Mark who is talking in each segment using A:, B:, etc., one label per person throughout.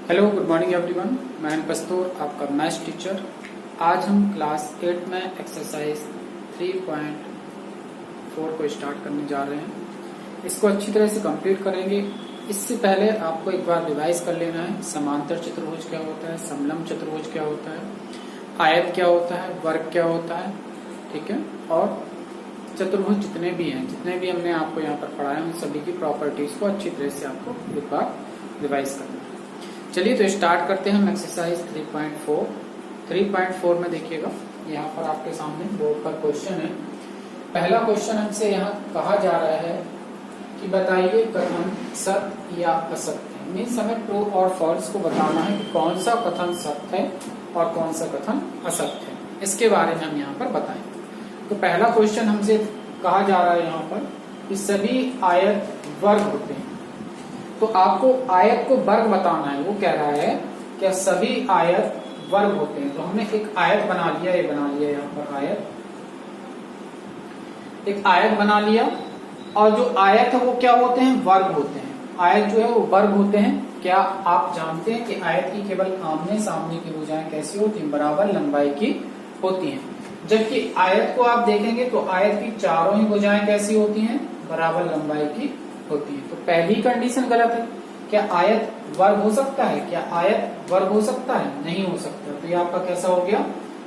A: Hello, good morning everyone. मैं कस्तूर, आपका maths teacher. आज हम क्लास 8 में एक्सरसाइज 3.4 को स्टार्ट करने जा रहे हैं। इसको अच्छी तरह से कंप्लीट करेंगे। इससे पहले आपको एक बार रिवाइज कर लेना है। समांतर चतुर्भुज क्या होता है, समलंब चतुर्भुज क्या होता है, आयत क्या होता है, वर्ग क्या होता है, ठीक है। और चतुर्भुज जितने भी हैं, जितने भी हमने आपको यहाँ पर पढ़ाया, उन सभी की प्रॉपर्टीज को अच्छी तरह से आपको एक बार रिवाइज करना है। चलिए तो स्टार्ट करते हैं हम एक्सरसाइज 3.4। 3.4 में देखिएगा, यहाँ पर आपके सामने बोर्ड पर क्वेश्चन है। पहला क्वेश्चन हमसे यहाँ कहा जा रहा है कि बताइए कथन सत्य या असत्य है। मीन्स हमें ट्रू और फॉल्स को बताना है कि कौन सा कथन सत्य है और कौन सा कथन असत्य है। इसके बारे में हम यहाँ पर बताएंगे। तो पहला क्वेश्चन हमसे कहा जा रहा है यहाँ पर कि सभी आयत वर्ग होते हैं। तो आपको आयत को वर्ग बताना है। वो कह रहा है क्या सभी आयत वर्ग होते हैं। तो हमने एक आयत बना लिया, ये बना लिया यहाँ पर आयत, एक आयत बना लिया। और जो आयत है वो क्या होते हैं, वर्ग होते हैं। आयत जो है वो वर्ग होते हैं। क्या आप जानते हैं कि आयत की केवल आमने सामने की भुजाएं कैसी होती हैं, बराबर लंबाई की होती हैं। जबकि आयत को आप देखेंगे तो आयत की चारों ही भुजाएं कैसी होती हैं, बराबर लंबाई की होती है। तो पहली कंडीशन गलत है। क्या आयत वर्ग हो सकता है, क्या आयत वर्ग हो सकता है, नहीं हो सकता। तो ये आपका कैसा हो गया,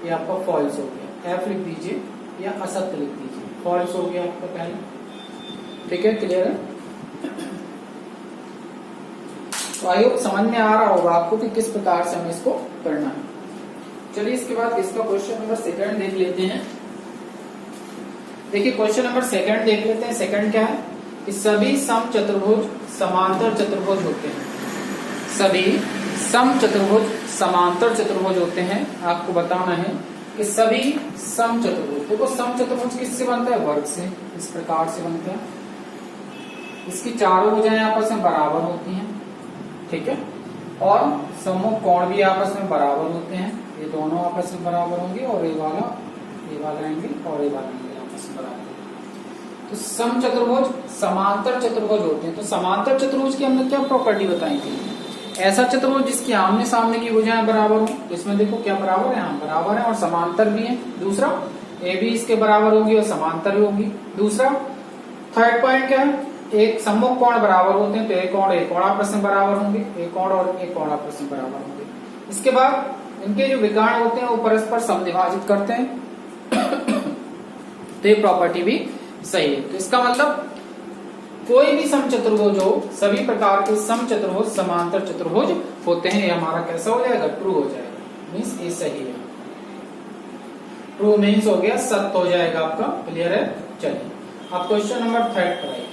A: ये आपका फॉल्स हो गया। एफ लिख दीजिए या असत्य लिख दीजिए, फॉल्स हो गया आपका पहले। ठीक है, क्लियर है। तो आई होप समझ में आ रहा होगा आपको कि किस प्रकार से हमें इसको करना है। चलिए इसके बाद इसका क्वेश्चन नंबर 2 देख लेते हैं। देखिए क्वेश्चन नंबर 2 देख लेते हैं। सेकंड क्या है कि सभी सम चतुर्भुज समांतर चतुर्भुज होते हैं। सभी सम चतुर्भुज समांतर चतुर्भुज होते हैं। आपको बताना है कि सभी सम चतुर्भुज, देखो सम चतुर्भुज किससे बनता है, वर्ग से। इस प्रकार से बनता है। इसकी चारों भुजाएं आपस में बराबर होती हैं, ठीक है। और सम्मुख कोण भी आपस में बराबर होते हैं। ये दोनों आपस में बराबर होंगे और ये वाला एंगल और ये वाला एंगल आपस में बराबर। तो सम चतुर्भुज समांतर चतुर्भुज होते हैं। तो समांतर चतुर्भुज की हमने क्या प्रॉपर्टी बताई थी, ऐसा चतुर्भुज जिसकी आमने सामने की भुजाएं बराबर हो। इसमें देखो क्या बराबर है, यहाँ बराबर है और समांतर भी है। दूसरा ए भी इसके बराबर होगी और समांतर भी होगी। दूसरा थर्ड पॉइंट क्या है, एक सम्मुख कोण बराबर होते हैं। तो एक कोण आपस में बराबर होंगे, एक कोण और एक कोण आपस में बराबर होंगे। इसके बाद इनके जो विकर्ण होते हैं वो परस्पर समद्विभाजित करते हैं। तो ये प्रॉपर्टी भी सही है। तो इसका मतलब कोई भी समचतुर्भुज हो, सभी प्रकार के समचतुर्भुज समांतर चतुर्भुज होते हैं। ये हमारा कैसा हो जाएगा, ट्रू हो जाएगा। मीन्स ये सही है। ट्रू मीन्स हो गया, सत्य हो जाएगा आपका। क्लियर है। चलिए अब क्वेश्चन नंबर 3 पर आइए।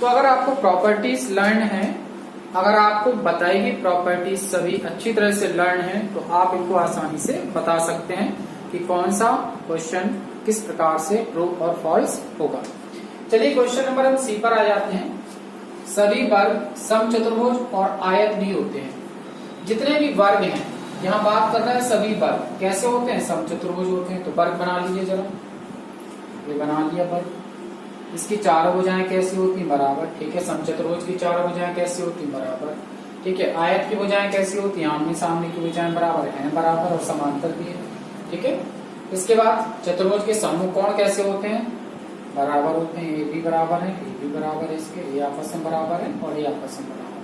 A: तो अगर आपको प्रॉपर्टीज लर्न है, अगर आपको बताएगी प्रॉपर्टीज सभी अच्छी तरह से लर्न है, तो आप इनको आसानी से बता सकते हैं कि कौन सा क्वेश्चन किस प्रकार से ट्रू और फॉल्स होगा। चलिए क्वेश्चन नंबर हम सी पर आ जाते हैं। सभी वर्ग समचतुर्भुज और आयत भी होते हैं। जितने भी वर्ग हैं, यहाँ बात कर रहा है सभी वर्ग कैसे होते हैं, समचतुर्भुज होते हैं। तो वर्ग बना लीजिए जरा, ये बना लिया वर्ग। इसकी चारों भुजाएं कैसी होती हैं, बराबर, ठीक है। समचतुर्भुज की चारों भुजाएं कैसी होती हैं, बराबर, ठीक है। आयत की भुजाएं कैसी होती हैं, आमने सामने की भुजाएं बराबर है, बराबर और समांतर भी है, ठीक है। इसके बाद चतुर्भुज के सम्मुख कोण कैसे होते हैं, बराबर होते हैं। ये भी बराबर है, ये भी बराबर है, इसके ये आपस में बराबर है और ये आपस में बराबर है,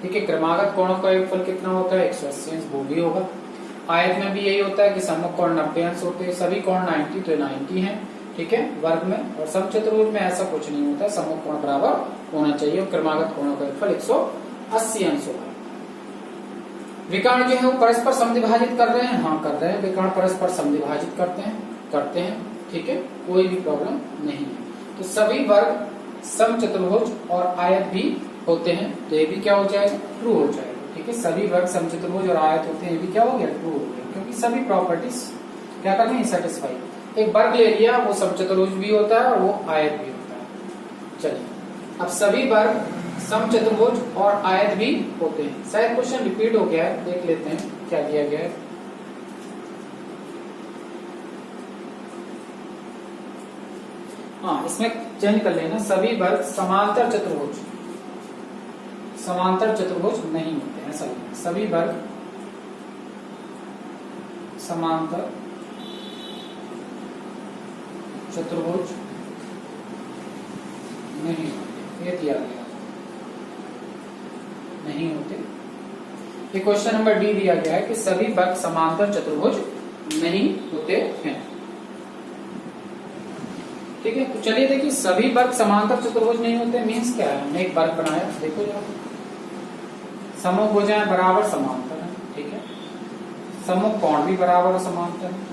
A: ठीक है। क्रमागत कोणों का योगफल कितना होता है, 180 अंश, वो भी होगा। आयत में भी यही होता है कि सम्मुख कोण 90 अंश होते हैं। सभी कोण 90, तो 90 है, ठीक है, वर्ग में। और समचतुर्भुज में ऐसा कुछ नहीं होता, सम्मुख कोण बराबर होना चाहिए और क्रमागत कोणों का योगफल 180 अंश होगा। विकर्ण जो है वो परस्पर समद्विभाजित कर रहे हैं, हाँ कर रहे हैं। विकर्ण परस्पर समद्विभाजित करते हैं, ठीक है, कोई भी प्रॉब्लम नहीं है। तो सभी वर्ग समचतुर्भुज और आयत भी होते हैं। तो ये भी क्या हो जाएगा, ट्रू हो जाएगा, ठीक है। सभी वर्ग समचतुर्भुज और आयत होते हैं, ये भी क्या हो गया, ट्रू हो गया, क्योंकि सभी प्रॉपर्टीज क्या करते हैं, सेटिस्फाई। एक वर्ग ले लिया, वो समचतुर्भुज भी होता है और वो आयत भी होता है। चलिए अब सभी वर्ग समचतुर्भुज और आयत भी होते हैं। शायद क्वेश्चन रिपीट हो गया है, देख लेते हैं क्या दिया गया है। हाँ, इसमें चेंज कर लेना, सभी वर्ग समांतर चतुर्भुज, समांतर चतुर्भुज नहीं होते हैं, ऐसा लिखना। सभी वर्ग समांतर चतुर्भुज नहीं होते, ये दिया गया नहीं होते। ये क्वेश्चन नंबर डी दिया गया है कि सभी वर्ग समांतर चतुर्भुज नहीं होते हैं। ठीक है, तो चलिए देखिए, सभी वर्ग समांतर चतुर्भुज नहीं होते मीन्स क्या है। हमने एक वर्ग बनाया, देखो जरा, समूह भुजाएं बराबर समांतर है, ठीक है, समूह कोण भी बराबर और समांतर है,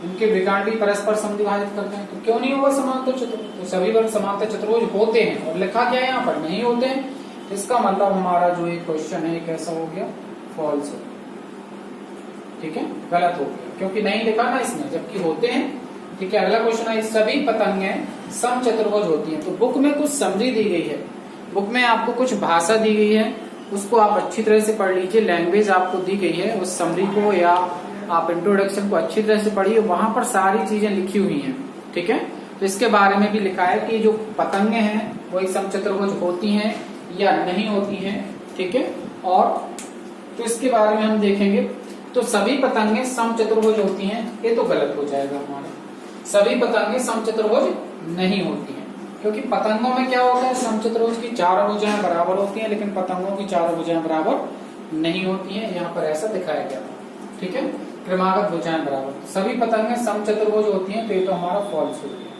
A: इनके विकर्ण भी परस्पर समद्विभाजित करते हैं, तो क्यों नहीं होगा समांतर चतुर्भुज। तो सभी वर्ग समांतर चतुर्भुज होते हैं, और लिखा क्या है यहाँ पर, नहीं होते हैं। तो इसका मतलब हमारा जो एक क्वेश्चन है कैसा हो गया, फॉल्स हो गया, ठीक है, गलत हो गया, क्योंकि नहीं लिखा ना इसमें, जबकि होते हैं। ठीक है, अगला क्वेश्चन है, सभी पतंगें समचतुर्भुज होती हैं। तो बुक में कुछ समरी दी गई है, बुक में आपको कुछ भाषा दी गई है, उसको आप अच्छी तरह से पढ़ लीजिए। लैंग्वेज आपको दी गई है, उस समरी को या आप इंट्रोडक्शन को अच्छी तरह से पढ़िए, वहां पर सारी चीजें लिखी हुई हैं। ठीक है, तो इसके बारे में भी लिखा है कि जो पतंगे हैं वो एक समचतुर्भुज होती हैं या नहीं होती हैं। ठीक है, और तो इसके बारे में हम देखेंगे। तो सभी पतंगे समचतुर्भुज होती हैं, ये तो गलत हो जाएगा हमारा। सभी पतंगे समचतुर्भुज नहीं होती हैं, क्योंकि पतंगों में क्या होता है, समचतुर्भुज की चारों भुजाएं बराबर होती हैं, लेकिन पतंगों की चारों भुजाएं बराबर नहीं होती हैं। यहाँ पर ऐसा दिखाया गया था। ठीक है, क्रमागत भुजाएं बराबर, सभी पतंगें समचतुर्भुज होती हैं, तो ये तो हमारा फॉल्स हो गया।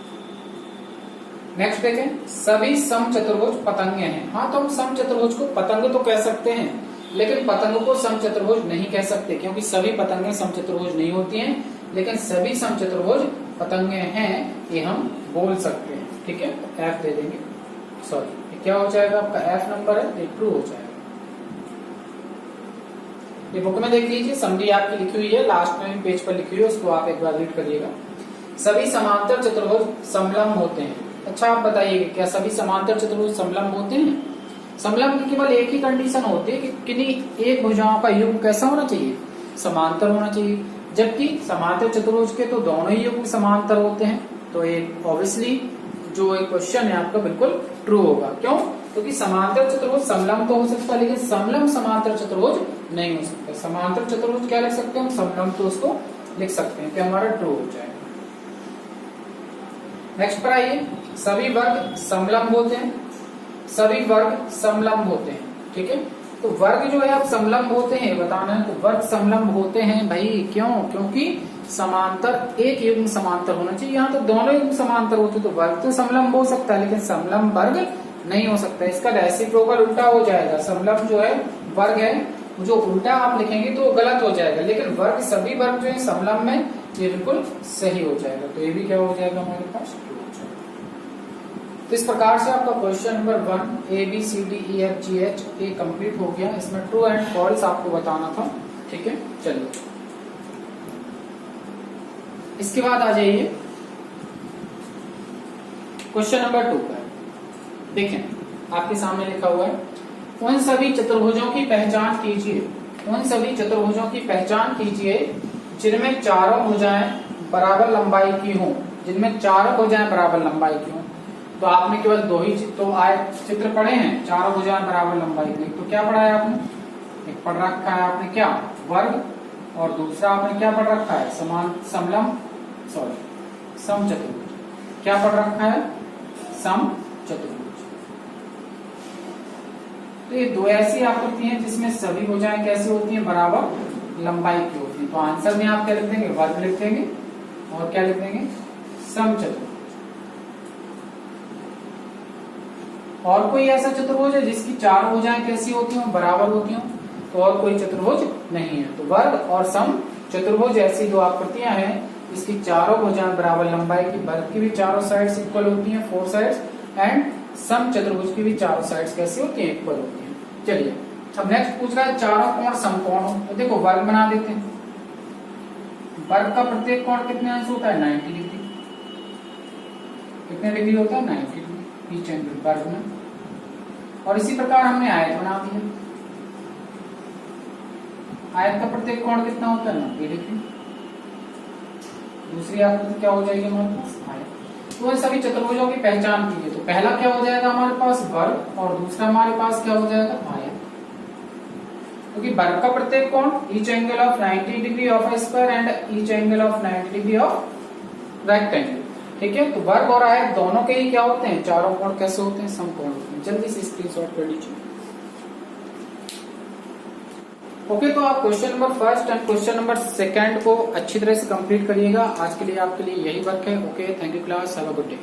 A: नेक्स्ट देखें, सभी समचतुर्भुज पतंगे हैं। हाँ, तो हम समचतुर्भुज को पतंग तो कह सकते हैं, लेकिन पतंग को समचतुर्भुज नहीं कह सकते, क्योंकि सभी पतंगें समचतुर्भुज नहीं होती हैं, लेकिन सभी समचतुर्भुज पतंगे हैं, ये हम बोल सकते हैं। ठीक है, एफ दे देंगे, सॉरी क्या हो जाएगा आपका, एफ नंबर है, ये ट्रू हो जाएगा। ये बुक में देख लीजिए, समरी आपकी लिखी हुई है, लास्ट में पेज पर लिखी हुई है, उसको आप एक बार रीड करिएगा। सभी समांतर चतुर्भुज समलंब होते हैं। अच्छा, आप बताइए, क्या सभी समांतर चतुर्भुज समलंब होते हैं? समलंब की केवल एक ही कंडीशन होती है कि किन्हीं एक भुजाओं का युग्म कैसा होना चाहिए, समांतर होना चाहिए। जबकि समांतर चतुर्भुज के तो दोनों ही युग्म समांतर होते हैं। तो एक ऑब्वियसली जो एक क्वेश्चन है आपका बिल्कुल ट्रू होगा। क्यों? क्योंकि समांतर चतुर्भुज समलंब तो हो सकता है, लेकिन समलंब समांतर चतुर्भुज नहीं हो सकता। समांतर चतुर्भुज क्या लिख सकते हैं हम, समलंब तो उसको लिख सकते हैं, तो हमारा ट्रू हो जाएगा। नेक्स्ट पर आइए, सभी वर्ग समलंब होते हैं। सभी वर्ग समलंब होते हैं। ठीक है, तो वर्ग जो है आप समलंब होते हैं बताना है, तो वर्ग समलंब होते हैं भाई। क्यों? क्योंकि समांतर एक युग्म समांतर होना चाहिए। यहाँ तो दोनों युग्म समांतर होते तो वर्ग तो समलंब हो सकता है, लेकिन समलंब वर्ग नहीं हो सकता। इसका रेसिप्रोकल उल्टा हो जाएगा। समलंब जो है वर्ग है, जो उल्टा आप लिखेंगे तो गलत हो जाएगा, लेकिन वर्ग सभी वर्ग जो है समलंब में ये बिल्कुल सही हो जाएगा। तो ये भी क्या हो जाएगा हमारे पास, ट्रू हो जाएगा। तो इस प्रकार से आपका क्वेश्चन नंबर 1 ABCDEFGH ये कंप्लीट हो गया। इसमें ट्रू एंड फॉल्स आपको बताना था। ठीक है, चलिए इसके बाद आ जाइए क्वेश्चन नंबर 2 पर। देखें आपके सामने लिखा हुआ है, उन सभी चतुर्भुजों की पहचान कीजिए। उन सभी चतुर्भुजों की पहचान कीजिए जिनमें चारों भुजाएं बराबर लंबाई की हों। जिनमें चारों भुजाएं बराबर लंबाई की हों। तो आपने केवल दो ही चित्र पढ़े हैं, चारों भुजाएं बराबर लंबाई की। तो क्या पढ़ा है आपने, एक पढ़ रखा है आपने क्या, वर्ग, और दूसरा आपने क्या पढ़ रखा है, समचतुर्भुज। क्या पढ़ रखा है, समचतुर्भुज। तो ये दो ऐसी आकृति हैं जिसमें सभी भुजाएं कैसी होती हैं, बराबर लंबाई की होती है। तो आंसर में आप क्या लिख देंगे, वर्ग लिख देंगे, और क्या लिख देंगे, समचतुर्भुज। और कोई ऐसा चतुर्भुज है जिसकी चार भुजाएं कैसी होती हो, बराबर होती हो? तो और कोई चतुर्भुज नहीं है। तो वर्ग और सम चतुर्भुज ऐसी दो आकृतियां हैं इसकी चारों भुजाएं बराबर लंबाई की। वर्ग की भी चारों साइड्स इक्वल होती हैं, 4 साइड्स, एंड सम चतुर्भुज की भी चारों साइड्स कैसी होती हैं, इक्वल होती हैं। चलिए अब नेक्स्ट पूछ रहा है चारों कोण समकोण हो। तो देखो वर्ग बना देते हैं। वर्ग का प्रत्येक कोण कितने अंश होता है, 90 डिग्री। कितने डिग्री होता है, 90 डिग्री ईच एंड वर्ग में। और इसी प्रकार हमने आयत बना दिया। आयत का प्रत्येक कोण कितना होता है, 90 डिग्री। दूसरी आकृति क्या हो जाएगी हमारे पास, आयत। तो इन सभी चतुर्भुजों की पहचान कीजिए। तो पहला क्या हो जाएगा हमारे पास वर्ग, और दूसरा हमारे पास क्या हो जाएगा आयत। क्योंकि वर्ग का प्रत्येक कोण each angle of 90 degree of square and each angle of 90 degree of rectangle. ठीक है, तो वर्ग और आयत दोनों के ही क्या होते हैं, चारों कोण कैसे होते हैं, समकोण होते हैं। जल्दी से स्क्रीनशॉट कर लीजिए। ओके, तो आप question number first and question number second को अच्छी तरह से कंप्लीट करिएगा। आज के लिए आपके लिए यही वर्क है। Okay, thank you class, have a good day.